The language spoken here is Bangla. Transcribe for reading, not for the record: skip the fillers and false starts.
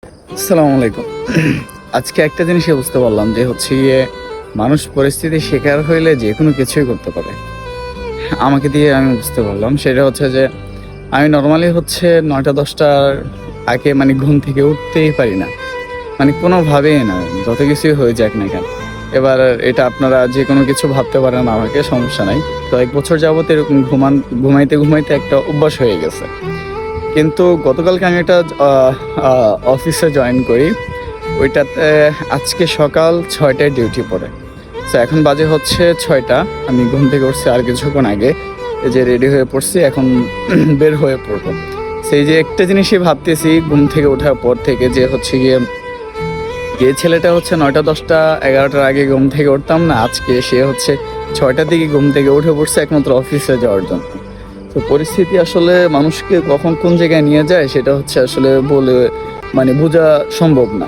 আসসালামু আলাইকুম। আজকে একটা জিনিসই বুঝতে পারলাম যে হচ্ছে গিয়ে মানুষ পরিস্থিতির শিকার হইলে যে কোনো কিছুই করতে পারে। আমাকে দিয়ে আমি বুঝতে পারলাম সেটা হচ্ছে যে আমি নরমালি হচ্ছে ৯টা-১০টার আগে মানে ঘুম থেকে উঠতেই পারি না। মানে কোনোভাবেই না, যত কিছুই হয়ে যাক না কেন। এবার এটা আপনারা যে কোনো কিছু ভাবতে পারেন, আমাকে সমস্যা নাই। কয়েক বছর যাবত এরকম ঘুমাইতে একটা অভ্যাস হয়ে গেছে। কিন্তু গতকালকে আমি একটা অফিসে জয়েন করি। ওইটাতে আজকে সকাল ৬টায় ডিউটি পড়ে। তো এখন বাজে হচ্ছে ৬টা। আমি ঘুম থেকে উঠছি আর কিছুক্ষণ আগে। এই যে রেডি হয়ে পড়ছি, এখন বের হয়ে পড়বো। সেই যে একটা জিনিসই ভাবতেছি ঘুম থেকে ওঠার পর থেকে, যে হচ্ছে গিয়ে যে ছেলেটা হচ্ছে ৯টা, ১০টা, ১১টার আগে ঘুম থেকে উঠতাম না, আজকে সে হচ্ছে ৬টার দিকে ঘুম থেকে উঠে পড়ছে একমাত্র অফিসে যাওয়ার জন্য। তো পরিস্থিতি আসলে মানুষকে কখন কোন জায়গায় নিয়ে যায় সেটা হচ্ছে আসলে বলে মানে বোঝা সম্ভব না।